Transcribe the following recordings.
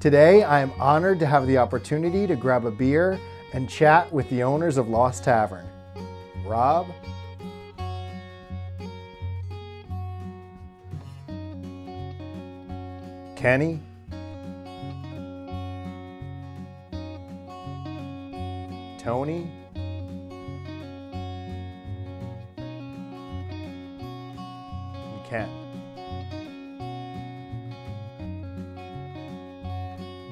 Today, I am honored to have the opportunity to grab a beer and chat with the owners of Lost Tavern. Rob, Kenny, Tony, and Ken.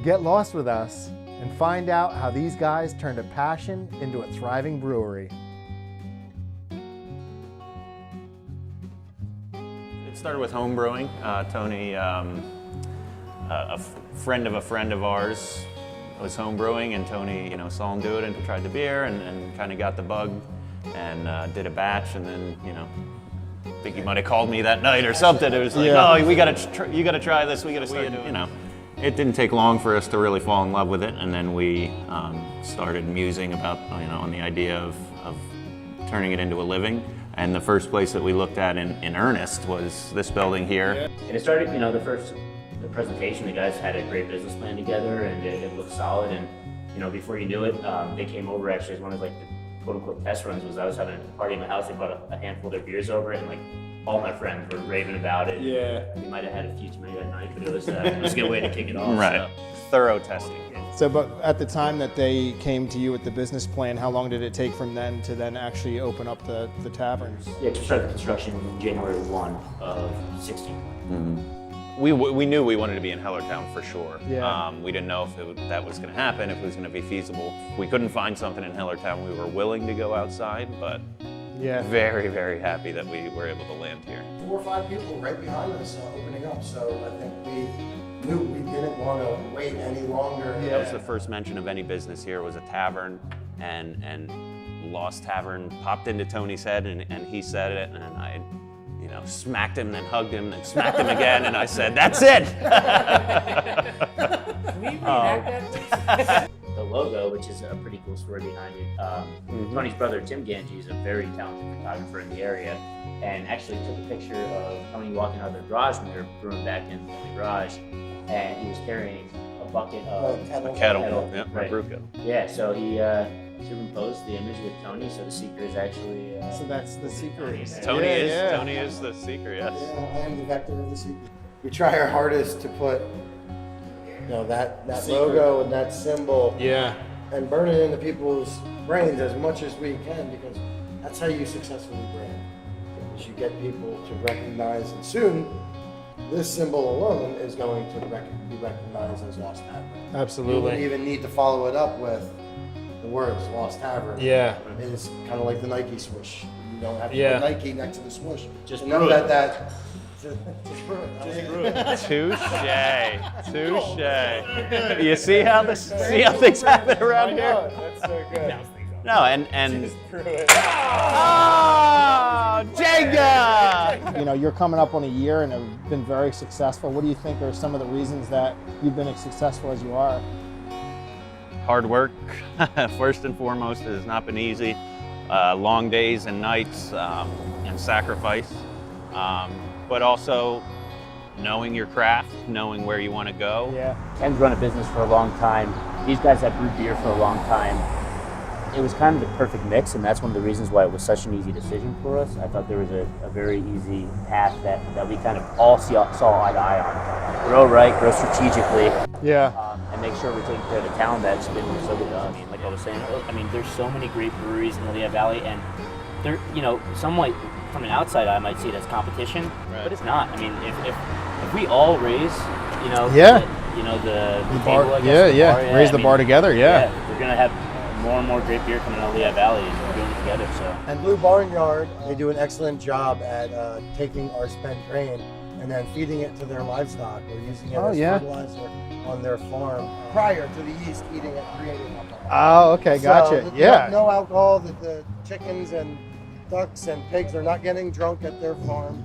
Get lost with us and find out how these guys turned a passion into a thriving brewery. It started with home brewing. Tony, a friend of ours, was home brewing, and Tony, saw him do it and tried the beer and kind of got the bug and did a batch, and then, I think he might have called me that night or something. It was like, oh, you gotta try this. We gotta start doing it. It didn't take long for us to really fall in love with it, and then we started musing about, on the idea of turning it into a living. And the first place that we looked at in earnest was this building here. And it started, the presentation, the guys had a great business plan together, and it looked solid. And before you knew it, they came over actually as one of the quote-unquote test runs. I was having a party in my house. They brought a handful of their beers over, and all my friends were raving about it. Yeah. We might have had a few too many that night, but it was a good way to kick it off. Right. So. Thorough testing. So, but at the time that they came to you with the business plan, how long did it take from then to then actually open up the tavern? Yeah, to start the construction in January 1 of 16. Mm-hmm. We knew we wanted to be in Hellertown for sure. Yeah. We didn't know if that was going to happen, if it was going to be feasible. We couldn't find something in Hellertown. We were willing to go outside, but very, very happy that we were able to land here. 4 or 5 people right behind us opening up, so I think we knew we didn't want to wait any longer. That was the first mention of any business here, was a tavern, and Lost Tavern popped into Tony's head, and he said it, and I smacked him, then hugged him, then smacked him again, and I said, that's it! Can we reenact that, please? The logo, which is a pretty cool story behind it. Tony's brother, Tim Ganji, is a very talented photographer in the area, and actually took a picture of Tony walking out of the garage when we were brewing back in the garage, and he was carrying a bucket of a kettle. Yeah, right. A brew kettle. Yeah, so he superimposed the image with Tony, so the seeker is actually... so that's the secret. Tony is the seeker, yes. Yeah, I am the vector of the secret. We try our hardest to put that logo and that symbol and burn it into people's brains as much as we can, because that's how you successfully brand. Is you get people to recognize, and soon this symbol alone is going to be recognized as Lost Tavern. Absolutely. You wouldn't even need to follow it up with the words Lost Tavern. Yeah. It's kind of like the Nike swoosh. You don't have to put Nike next to the swoosh. Just know that Just brew it. Touche. You see how things happen around here? That's so good. No, and Jenga! You're coming up on a year and have been very successful. What do you think are some of the reasons that you've been as successful as you are? Hard work, first and foremost. It has not been easy. Long days and nights and sacrifice. But also knowing your craft, knowing where you want to go. Yeah. Ken's run a business for a long time. These guys have brewed beer for a long time. It was kind of the perfect mix, and that's one of the reasons why it was such an easy decision for us. I thought there was a very easy path that we kind of all saw eye to eye on. Grow right, grow strategically. Yeah. And make sure we're taking care of the talent that's been so good. Like I was saying, there's so many great breweries in the Lehigh Valley, and they're, somewhat from an outside eye might see it as competition, but it's not. If we all raise, the bar, table, I guess, raise the bar together, we're gonna have more and more great beer coming out of Lehigh Valley, and we're doing it together. So. And Blue Barnyard, they do an excellent job at taking our spent grain and then feeding it to their livestock or using it as fertilizer on their farm prior to the yeast eating it, creating alcohol. Oh, okay, gotcha. So no alcohol. That the chickens and ducks and pigs are not getting drunk at their farm.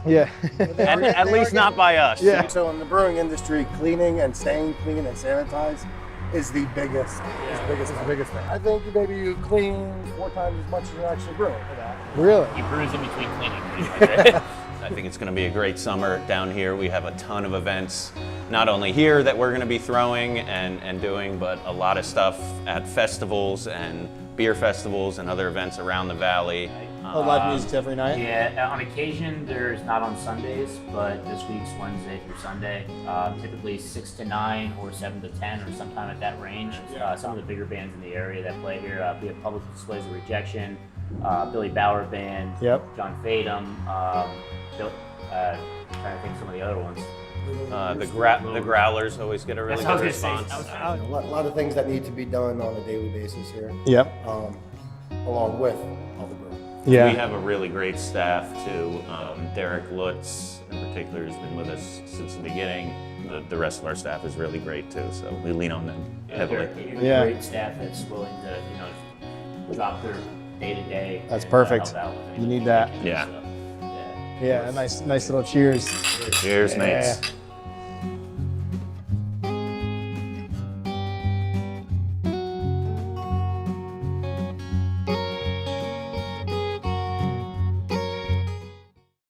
At least not by us. Yeah. So in the brewing industry, cleaning and staying clean and sanitized is the biggest. Is the biggest thing. I think maybe you clean 4 times as much as you're actually brewing for that. Really? He brews in between cleaning. I think it's going to be a great summer down here. We have a ton of events. not only here that we're going to be throwing and doing, but a lot of stuff at festivals and beer festivals and other events around the valley. Live music every night? Yeah, on occasion there's not on Sundays, but this week's Wednesday through Sunday. Typically 6 to 9 or 7 to 10 or sometime at that range. Some of the bigger bands in the area that play here, we have Public Displays of Rejection, Billy Bauer Band, John Fatum, trying to think of some of the other ones. The Growlers always get a really good response. A lot of things that need to be done on a daily basis here. Yep. Along with all the brewing. Yeah. We have a really great staff too. Derek Lutz in particular has been with us since the beginning. The rest of our staff is really great too, so we lean on them heavily. Yeah. Great staff that's willing to, drop their day-to-day. That's and, perfect. help out with You anything need they that. can. Yeah. So, Yeah, a nice little cheers. Cheers, mates. Yeah.